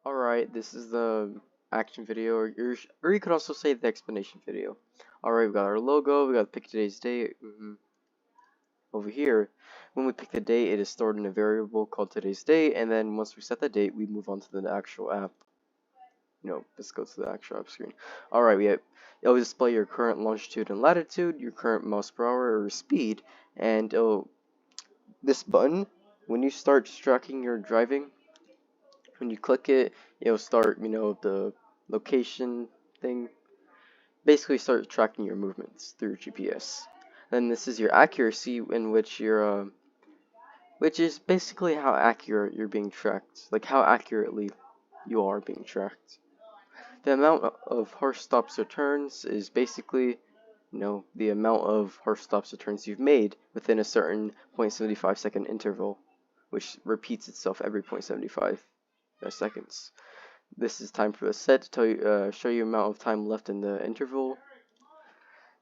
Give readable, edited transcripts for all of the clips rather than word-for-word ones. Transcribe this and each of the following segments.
Alright, this is the action video, or you could also say the explanation video. Alright, we got our logo, we got pick today's date. Over here, when we pick the date, it is stored in a variable called today's date, and then once we set the date, we move on to the actual app. Let's go to the actual app screen. Alright, it'll display your current longitude and latitude, your current miles per hour or speed, and this button, when you start tracking your driving, when you click it, it'll start, the location thing. Basically start tracking your movements through GPS. Then this is your accuracy, in which which is basically how accurate you're being tracked, like how accurately you are being tracked. The amount of harsh stops or turns is basically, the amount of harsh stops or turns you've made within a certain 0.75 second interval, which repeats itself every 0.75 seconds. This is time for the set to tell you, show you amount of time left in the interval.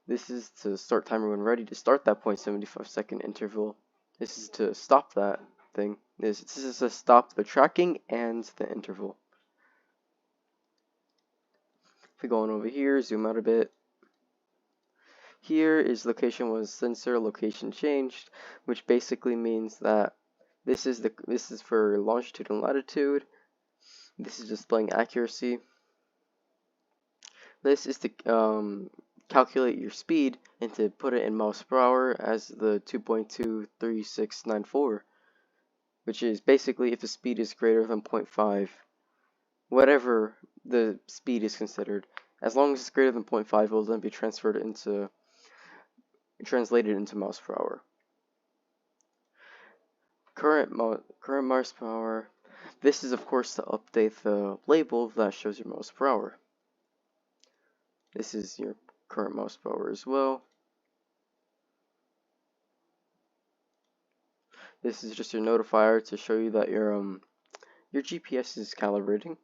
This is to start timer when ready to start that 0.75 second interval. This is to stop that thing. This is to stop the tracking and the interval. If we go on over here, zoom out a bit. Here is location was sensor location changed, which basically means that this is for longitude and latitude. This is displaying accuracy. This is to calculate your speed and to put it in miles per hour as the 2.23694, which is basically if the speed is greater than 0.5, whatever the speed is considered, as long as it's greater than 0.5, it will then be translated into miles per hour. Current miles per hour. This is of course to update the label that shows your miles per hour. This is your current miles per hour as well. This is just your notifier to show you that your GPS is calibrating.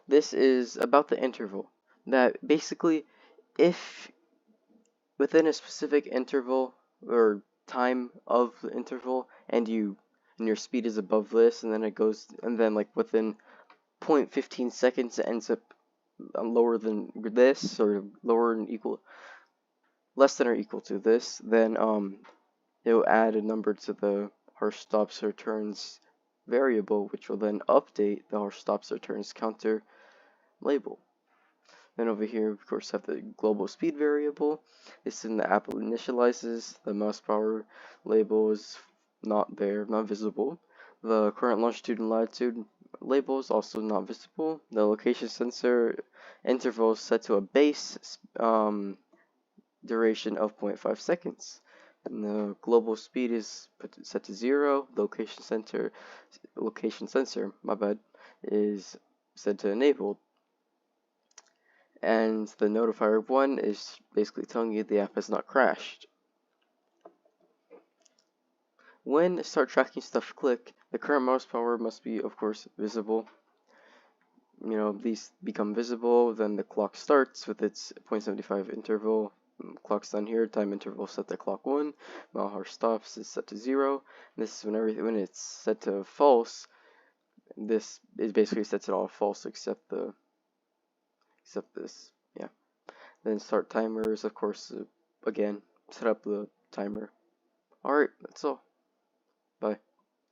This is about the interval. That basically, if within a specific interval or time of the interval, and your speed is above this, and then like within 0.15 seconds, it ends up lower than this, or less than or equal to this, then it will add a number to the harsh stops or turns variable, which will then update the harsh stops or turns counter label. Then over here, of course, have the global speed variable. This in the app initializes. The miles per hour label is not there, not visible. The current longitude and latitude label is also not visible. The location sensor interval is set to a base duration of 0.5 seconds. And the global speed is set to 0. Location sensor, is set to enabled. And the notifier of 1 is basically telling you the app has not crashed. When start tracking stuff click, the current miles per hour must be, of course, visible. These become visible, then the clock starts with its 0.75 interval. Clock's done here, time interval set to clock 1, mile harsh stops is set to 0. This is when it's set to false. This is basically sets it all false except this. Yeah. Then start timers, of course, again, set up the timer. Alright, that's all. Bye.